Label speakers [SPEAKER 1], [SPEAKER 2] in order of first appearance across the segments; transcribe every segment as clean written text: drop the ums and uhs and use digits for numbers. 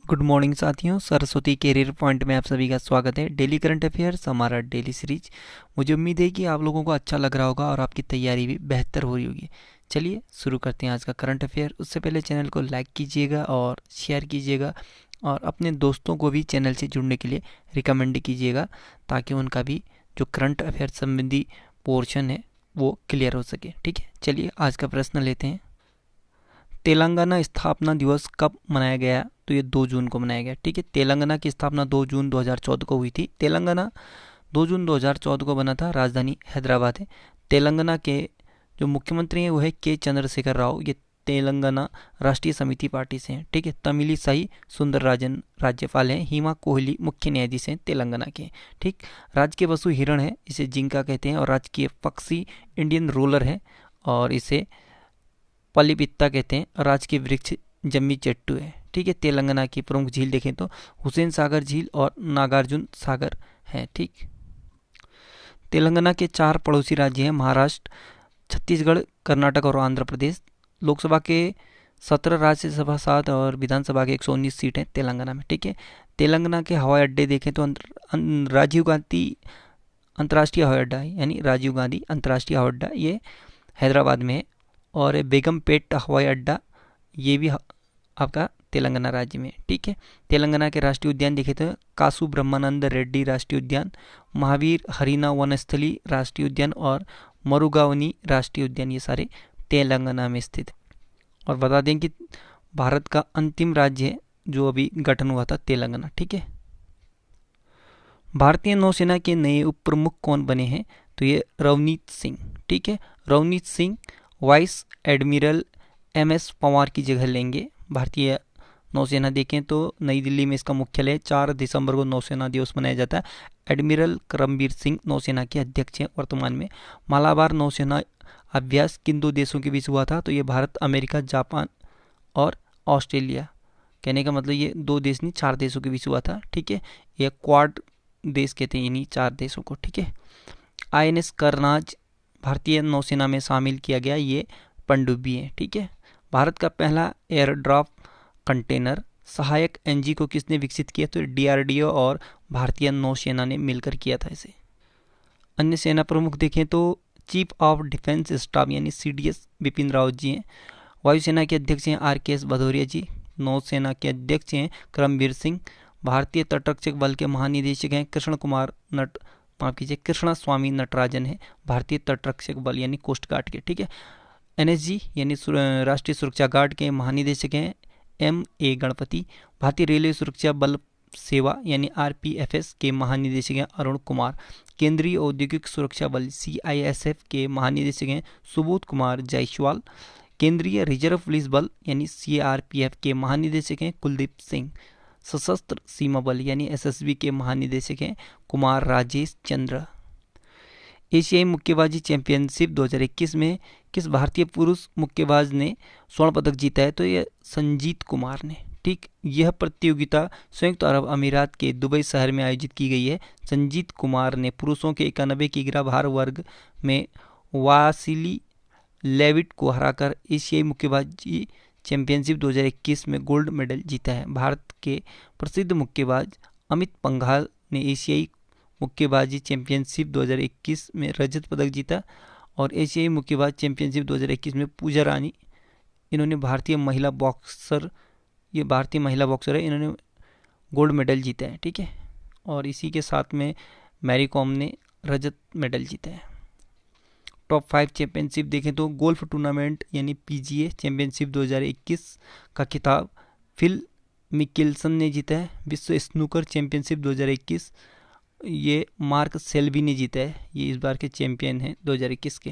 [SPEAKER 1] Good morning साथियों, Saraswati career point में आप सभी का स्वागत है। डेली करंट अफेयर्स हमारा डेली सीरीज। मुझे उम्मीद है कि आप लोगों को अच्छा लग रहा होगा और आपकी तैयारी भी बेहतर हो रही होगी। चलिए शुरू करते हैं आज का करंट अफेयर। उससे पहले चैनल को लाइक कीजिएगा और शेयर कीजिएगा और अपने दोस्तों को भी चैनल से जुड़ने के लिए रिकमेंड कीजिएगा, ताकि उनका भी जो करंट अफेयर संबंधी पोर्शन है वो क्लियर हो सके। ठीक है, चलिए आज का प्रश्न लेते हैं। तेलंगाना स्थापना दिवस कब मनाया गया? तो ये 2 जून को मनाया गया। ठीक है, तेलंगाना की स्थापना 2 जून 2014 को हुई थी। तेलंगाना 2 जून 2014 को बना था। राजधानी हैदराबाद है। तेलंगाना के जो मुख्यमंत्री हैं वो है के चंद्रशेखर राव। ये तेलंगाना राष्ट्रीय समिति पार्टी से हैं। ठीक है, तमिली साई सुंदरराजन राज्यपाल हैं। हिमा कोहली मुख्य न्यायाधीश हैं तेलंगाना के। ठीक, राजकीय पशु हिरण है, इसे जिंका कहते हैं। और राजकीय पक्षी इंडियन रोलर है और इसे पलिपित्ता कहते हैं। और राजकीय वृक्ष जम्मी चट्टू है। ठीक है, तेलंगाना की प्रमुख झील देखें तो हुसैन सागर झील और नागार्जुन सागर है। ठीक, तेलंगाना के 4 पड़ोसी राज्य हैं, महाराष्ट्र, छत्तीसगढ़, कर्नाटक और आंध्र प्रदेश। लोकसभा के 17, राज्यसभा 7 और विधानसभा के 119 सीट हैं तेलंगाना में। ठीक है, तेलंगाना के हवाई अड्डे देखें तो राजीव गांधी अंतर्राष्ट्रीय हवाई अड्डा है, यानी राजीव गांधी अंतर्राष्ट्रीय हवाई अड्डा, ये हैदराबाद में है। और बेगमपेट हवाई अड्डा, ये भी आपका तेलंगाना राज्य में। ठीक है, तेलंगाना के राष्ट्रीय उद्यान देखे तो कासु ब्रह्मानंद रेड्डी राष्ट्रीय उद्यान, महावीर हरीना वनस्थली राष्ट्रीय उद्यान और मरुगावनी राष्ट्रीय उद्यान, ये सारे तेलंगाना में स्थित। और बता दें कि भारत का अंतिम राज्य है जो अभी गठन हुआ था, तेलंगाना। ठीक है, भारतीय नौसेना के नए उप प्रमुख कौन बने हैं? तो ये रवनीत सिंह। ठीक है, Ravneet Singh vice admiral M S. Panwar की जगह लेंगे। भारतीय नौसेना देखें तो नई दिल्ली में इसका मुख्यालय है। 4 दिसंबर को नौसेना दिवस मनाया जाता है। एडमिरल करमबीर सिंह नौसेना के अध्यक्ष हैं वर्तमान में। मालाबार नौसेना अभ्यास किन 2 देशों के बीच हुआ था? तो ये भारत, अमेरिका, जापान और ऑस्ट्रेलिया। कहने का मतलब ये 2 देश नहीं, 4 देशों के बीच हुआ था। ठीक है, ये क्वाड देश कहते हैं इन्हीं 4 देशों को। ठीक है, INS करनाज भारतीय नौसेना में शामिल किया गया, ये पनडुब्बी है। ठीक है, भारत का पहला एयर ड्रॉप कंटेनर सहायक एनजी को किसने विकसित किया? तो DRDO और भारतीय नौसेना ने मिलकर किया था इसे। अन्य सेना प्रमुख देखें तो चीफ ऑफ डिफेंस स्टाफ यानी CDS बिपिन रावत जी हैं। वायुसेना के अध्यक्ष हैं RKS भदौरिया जी। नौसेना के अध्यक्ष हैं करमबीर सिंह। भारतीय तटरक्षक बल के महानिदेशक हैं कृष्णा स्वामी नटराजन है, भारतीय तटरक्षक बल यानी कोस्ट गार्ड के। ठीक है, NSG यानी राष्ट्रीय सुरक्षा गार्ड के महानिदेशक हैं MA गणपति। भारतीय रेलवे सुरक्षा बल सेवा यानी RPFS के महानिदेशक हैं अरुण कुमार। केंद्रीय औद्योगिक सुरक्षा बल CISF के महानिदेशक हैं सुबोध कुमार जायसवाल। केंद्रीय रिजर्व पुलिस बल यानी CRPF के महानिदेशक हैं कुलदीप सिंह। सशस्त्र सीमा बल यानी SSB के महानिदेशक हैं कुमार राजेश चंद्र। एशियाई मुक्केबाजी चैंपियनशिप 2021 में किस भारतीय पुरुष मुक्केबाज ने स्वर्ण पदक जीता है? तो यह संजीत कुमार ने। ठीक, यह प्रतियोगिता संयुक्त अरब अमीरात के दुबई शहर में आयोजित की गई है। संजीत कुमार ने पुरुषों के 91 किग्रा भार वर्ग में वासिली लेविट को हराकर एशियाई मुक्केबाजी चैंपियनशिप 2021 में गोल्ड मेडल जीता है। भारत के प्रसिद्ध मुक्केबाज अमित पंघाल ने एशियाई मुक्केबाजी चैंपियनशिप 2021 में रजत पदक जीता। और एशियाई मुक्केबाजी चैंपियनशिप 2021 में पूजा रानी, इन्होंने भारतीय महिला बॉक्सर है, इन्होंने गोल्ड मेडल जीता है। ठीक है, और इसी के साथ में मैरी कॉम ने रजत मेडल जीता है। टॉप 5 चैंपियनशिप देखें तो गोल्फ टूर्नामेंट यानी PGA चैंपियनशिप 2021 का खिताब फिल मिकेल्सन ने जीता है। विश्व स्नूकर चैंपियनशिप 2021 ये मार्क सेल्वी ने जीता है, ये इस बार के चैंपियन हैं 2021 के।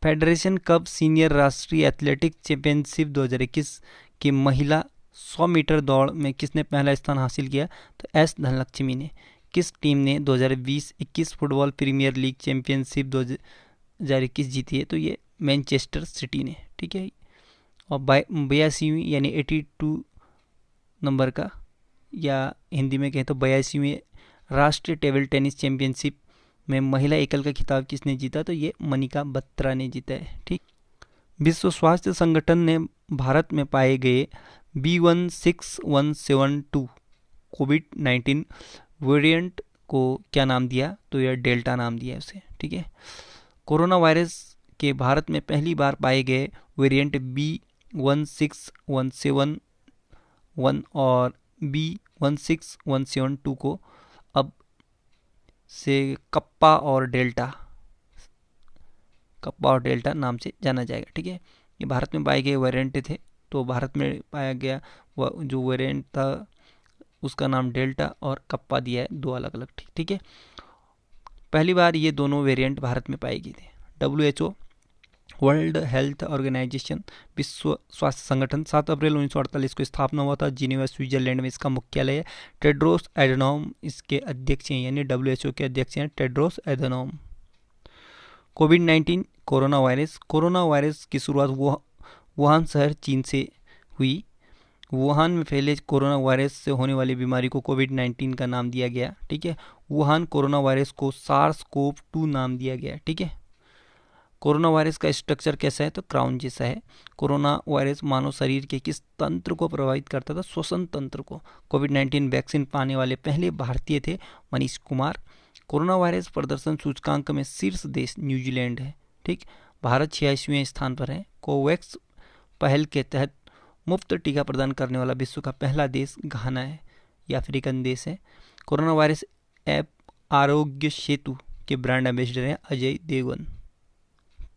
[SPEAKER 1] फेडरेशन कप सीनियर राष्ट्रीय एथलेटिक्स चैंपियनशिप 2021 की महिला 100 मीटर दौड़ में किसने पहला स्थान हासिल किया? तो S धनलक्ष्मी ने। किस टीम ने 2020-21 फुटबॉल प्रीमियर लीग चैंपियनशिप 2021 जीती है? तो ये मैनचेस्टर सिटी ने। ठीक है, और 82वीं यानी 82 नंबर का, या हिंदी में कहें तो 82वीं राष्ट्रीय टेबल टेनिस चैंपियनशिप में महिला एकल का खिताब किसने जीता? तो ये मनिका बत्रा ने जीता है। ठीक, विश्व स्वास्थ्य संगठन ने भारत में पाए गए B16172 कोविड-19 वेरिएंट को क्या नाम दिया, तो यह डेल्टा नाम दिया उसे, ठीक है। कोरोना वायरस के भारत में पहली बार पाए गए वेरिएंट B16171 और B16172 को अब से कप्पा और डेल्टा नाम से जाना जाएगा, ठीक है। ये भारत में पाए गए वेरिएंट थे, तो भारत में पाया गया जो वेरिएंट था उसका नाम डेल्टा और कप्पा दिया है, दो अलग अलग, ठीक है। पहली बार ये दोनों वेरिएंट भारत में पाए गए थे। WHO वर्ल्ड हेल्थ ऑर्गेनाइजेशन, विश्व स्वास्थ्य संगठन, 7 अप्रैल 1948 को स्थापना हुआ था। जिनेवा स्विट्जरलैंड में इसका मुख्यालय है। टेड्रोस एडनॉम इसके अध्यक्ष हैं, यानी WHO के अध्यक्ष हैं टेड्रोस एडनॉम। कोविड-19 कोरोना वायरस की शुरुआत वुहान शहर चीन से हुई। वुहान में फैले कोरोना वायरस से होने वाली बीमारी को कोविड-19 का नाम दिया गया, ठीक है। वुहान कोरोना वायरस को SARS-CoV-2 नाम दिया गया, ठीक है। कोरोना वायरस का स्ट्रक्चर कैसा है, तो क्राउन जैसा है। कोरोना वायरस मानव शरीर के किस तंत्र को प्रभावित करता था, श्वसन तंत्र को। कोविड-19 वैक्सीन पाने वाले पहले भारतीय थे मनीष कुमार। कोरोना वायरस प्रदर्शन सूचकांक में शीर्ष देश न्यूजीलैंड है, ठीक। भारत 86वें स्थान पर है। कोवैक्स पहल के तहत मुफ्त टीका प्रदान करने वाला विश्व का पहला देश घाना है, यह अफ्रीकन देश है। Corona virus app Aarogya Setu के ब्रांड एम्बेसडर हैं अजय देवगन।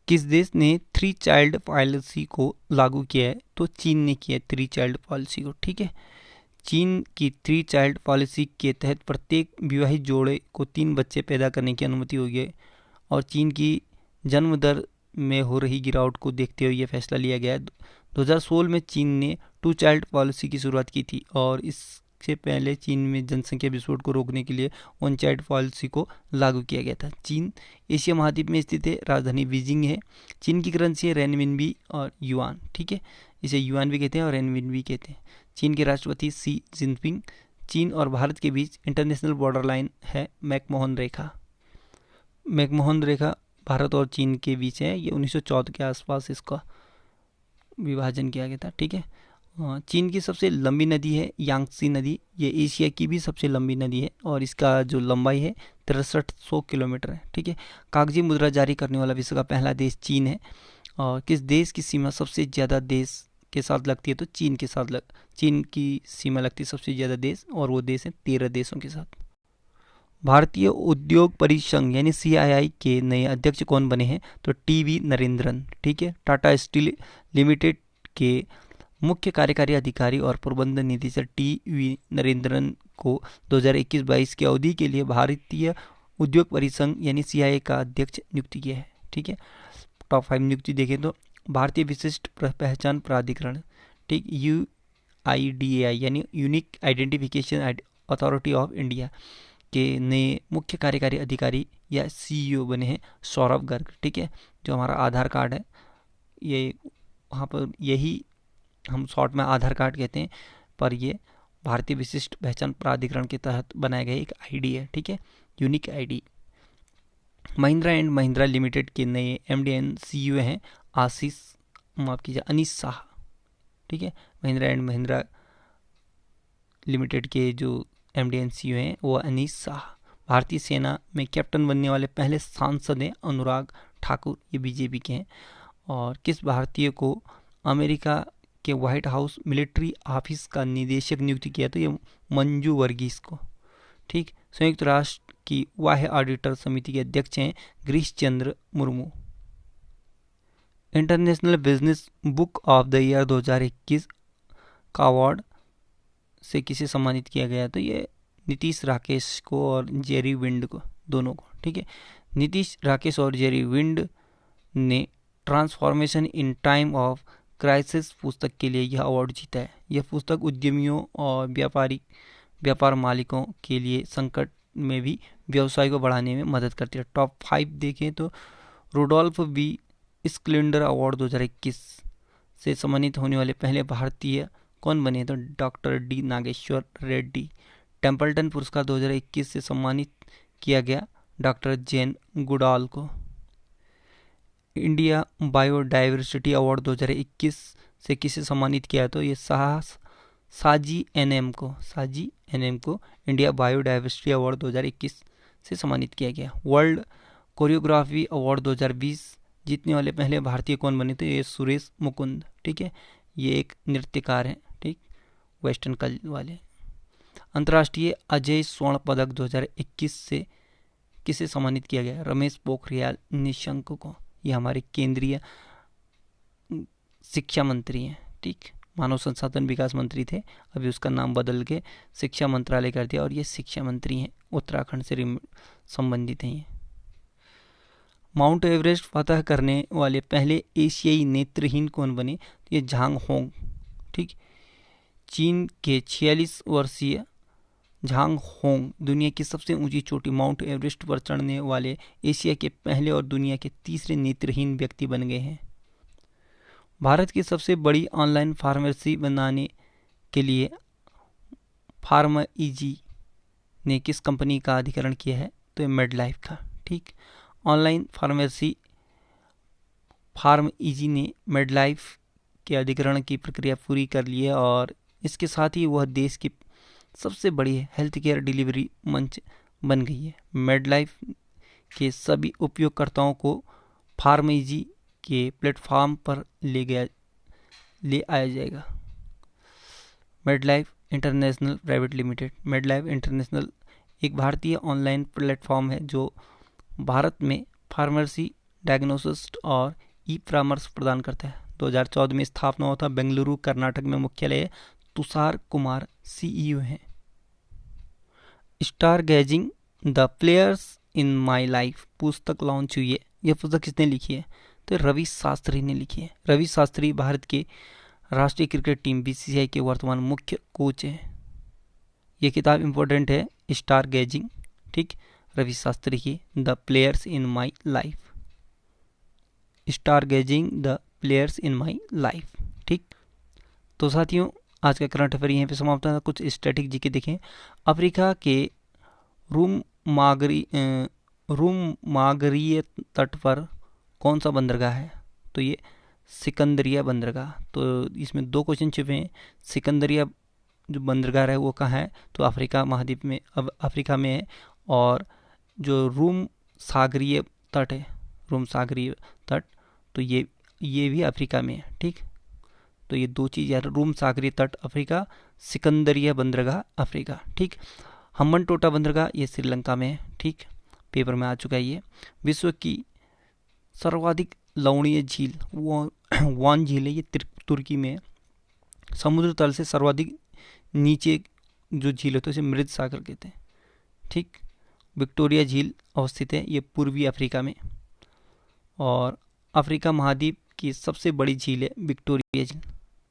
[SPEAKER 1] किस देश ने 3 चाइल्ड पॉलिसी को लागू किया है, तो चीन ने किया 3 चाइल्ड पॉलिसी को, ठीक है। चीन की 3 चाइल्ड पॉलिसी के तहत प्रत्येक विवाहित जोड़े को 3 बच्चे पैदा करने की अनुमति होगी है, और चीन की जन्म दर में हो रही गिरावट को देखते हुए यह फैसला लिया गया है। 2016 में चीन ने 2 चाइल्ड पॉलिसी की शुरुआत की थी, और इससे पहले चीन में जनसंख्या विस्फोट को रोकने के लिए 1 चाइल्ड पॉलिसी को लागू किया गया था। चीन एशिया महाद्वीप में स्थित है, राजधानी बीजिंग है। चीन की करेंसी है रेनमिनबी और युआन, ठीक है। इसे युआन भी कहते हैं और रेनमिनबी कहते हैं। चीन के राष्ट्रपति शी जिनपिंग। चीन और भारत के बीच इंटरनेशनल बॉर्डर लाइन है मैकमोहन रेखा भारत और चीन के बीच है। ये 1914 के आसपास इसका विभाजन किया गया था, ठीक है। चीन की सबसे लंबी नदी है यांगत्से नदी। ये एशिया की भी सबसे लंबी नदी है, और इसका जो लंबाई है 6300 किलोमीटर है, ठीक है। कागजी मुद्रा जारी करने वाला विश्व का पहला देश चीन है। और किस देश की सीमा सबसे ज़्यादा देश के साथ लगती है, तो चीन की सीमा लगती है सबसे ज़्यादा देश, और वो देश है 13 देशों के साथ। भारतीय उद्योग परिसंघ यानी CII के नए अध्यक्ष कौन बने हैं, तो TV नरेंद्रन, ठीक है। टाटा स्टील लिमिटेड के मुख्य कार्यकारी अधिकारी और प्रबंध निदेशक TV नरेंद्रन को 2021-22 की अवधि के लिए भारतीय उद्योग परिसंघ यानी CII का अध्यक्ष नियुक्त किया है, ठीक है। टॉप 5 नियुक्ति देखें तो भारतीय विशिष्ट पहचान प्राधिकरण, ठीक, UIDAI यानी unique identification authority of India के नए मुख्य कार्यकारी अधिकारी या CEO बने हैं सौरभ गर्ग, ठीक है। जो हमारा आधार कार्ड है, ये वहाँ पर यही हम शॉर्ट में आधार कार्ड कहते हैं, पर ये भारतीय विशिष्ट पहचान प्राधिकरण के तहत बनाया गया एक ID है, ठीक है, unique ID। Mahindra and Mahindra limited के नए MD एंड CEO हैं अनीस शाह, ठीक है। महिंद्रा एंड महिंद्रा लिमिटेड के जो MD एंड CEO हैं वो अनीस शाह। भारतीय सेना में कैप्टन बनने वाले पहले सांसद हैं अनुराग ठाकुर, ये BJP के हैं। और किस भारतीय को अमेरिका के व्हाइट हाउस मिलिट्री ऑफिस का निदेशक नियुक्त किया, तो ये मंजू वर्गीस को, ठीक। संयुक्त राष्ट्र की बाह्य ऑडिटर समिति के अध्यक्ष हैं Girish Chandra Murmu. International business book of the year 2021 का अवार्ड से किसे सम्मानित किया गया, तो ये नीतीश राकेश को और जेरी विंड को, दोनों को, ठीक है। नीतीश राकेश और जेरी विंड ने transformation in time of crisis पुस्तक के लिए यह अवार्ड जीता है। यह पुस्तक उद्यमियों और व्यापार मालिकों के लिए संकट में भी व्यवसाय को बढ़ाने में मदद करती है। टॉप 5 देखें तो रुडोल्फ बी स्क्लिंडर अवार्ड 2021 से सम्मानित होने वाले पहले भारतीय कौन बने, तो doctor D Nageshwar Reddy. Templeton पुरस्कार 2021 से सम्मानित किया गया डॉक्टर जेन गुडाल को। इंडिया बायोडाइवर्सिटी अवार्ड 2021 से किसे सम्मानित किया, तो ये साहस साजी एनएम को इंडिया बायोडाइवर्सिटी अवार्ड 2021 से सम्मानित किया गया। वर्ल्ड कोरियोग्राफी अवार्ड 2020 जीतने वाले पहले भारतीय कौन बने थे? ये सुरेश मुकुंद, ठीक है, ये एक नृत्यकार हैं, ठीक, वेस्टर्न कल वाले। अंतर्राष्ट्रीय अजय स्वर्ण पदक 2021 से किसे सम्मानित किया गया? रमेश पोखरियाल निशंक को। ये हमारे केंद्रीय शिक्षा मंत्री हैं, ठीक, मानव संसाधन विकास मंत्री थे, अभी उसका नाम बदल के शिक्षा मंत्रालय कर दिया और ये शिक्षा मंत्री हैं, उत्तराखंड से संबंधित हैं। ये माउंट एवरेस्ट फतह करने वाले पहले एशियाई नेत्रहीन कौन बने? ये झांग होंग, ठीक, चीन के 46 वर्षीय झांग होंग दुनिया की सबसे ऊंची चोटी माउंट एवरेस्ट पर चढ़ने वाले एशिया के पहले और दुनिया के तीसरे नेत्रहीन व्यक्ति बन गए हैं। भारत की सबसे बड़ी ऑनलाइन फार्मेसी बनाने के लिए फार्माइजी ने किस कंपनी का अधिग्रहण किया है? तो ये मेडलाइफ का, ठीक। ऑनलाइन फार्मेसी फार्माइजी ने मेडलाइफ के अधिग्रहण की प्रक्रिया पूरी कर ली है और इसके साथ ही वह देश की सबसे बड़ी हेल्थ केयर डिलीवरी मंच बन गई है। मेडलाइफ के सभी उपयोगकर्ताओं को फार्माइजी के प्लेटफॉर्म पर ले आया जाएगा। Medlife international private limited, Medlife international एक भारतीय ऑनलाइन प्लेटफॉर्म है जो भारत में फार्मेसी, डायग्नोसिस और ई परामर्श प्रदान करता है। 2014 में स्थापना हुआ था, बेंगलुरु कर्नाटक में मुख्यालय है, तुषार कुमार सीईओ हैं। Star gazing the players in my life पुस्तक लॉन्च हुई है। यह पुस्तक किसने लिखी है? तो रवि शास्त्री ने लिखी है। रवि शास्त्री भारत के राष्ट्रीय क्रिकेट टीम बीसीसीआई के वर्तमान मुख्य कोच हैं। यह किताब इंपॉर्टेंट है, स्टार गैजिंग, ठीक, रवि शास्त्री की, the players in my life, star gazing the players in my life, ठीक। तो साथियों, आज का करंट अफेयर यहीं पे समाप्त है। कुछ स्टैटिक जीके देखें। अफ्रीका के रूम मागरीय तट पर कौन सा बंदरगाह है? तो ये सिकंदरिया बंदरगाह। तो इसमें दो क्वेश्चन छिपे हैं। सिकंदरिया जो बंदरगाह है वो कहाँ है? तो अफ्रीका महाद्वीप में, अब अफ्रीका में है। और जो रूम सागरीय तट है, रूम सागरीय तट, तो ये भी अफ्रीका में है, ठीक। तो ये दो चीज़ यार, रूम सागरीय तट अफ्रीका, सिकंदरिया बंदरगाह अफ्रीका, ठीक। हम्बनटोटा बंदरगाह ये श्रीलंका में है, ठीक, पेपर में आ चुका है ये। विश्व की सर्वाधिक लवणीय झील वान झील है, ये तुर्की में है। समुद्र तल से सर्वाधिक नीचे जो झील है तो इसे मृत सागर कहते हैं, ठीक। विक्टोरिया झील अवस्थित है, ये पूर्वी अफ्रीका में। और अफ्रीका महाद्वीप की सबसे बड़ी झील है विक्टोरिया झील।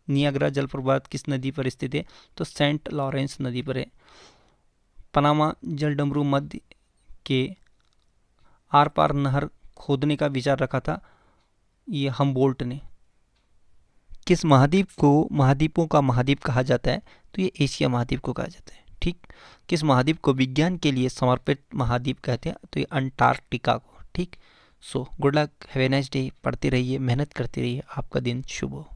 [SPEAKER 1] नियाग्रा जलप्रपात किस नदी पर स्थित है? तो सेंट लॉरेंस नदी पर है। पनामा जलडमरू मध्य के आर पार नहर खोदने का विचार रखा था ये हम्बोल्ट ने। किस महाद्वीपों का महाद्वीप कहा जाता है? तो ये एशिया महाद्वीप को कहा जाता है, ठीक। किस महाद्वीप को विज्ञान के लिए समर्पित महाद्वीप कहते हैं? तो ये अंटार्कटिका को, ठीक। So good luck, have a nice day. पढ़ते रहिए, मेहनत करते रहिए, आपका दिन शुभ हो।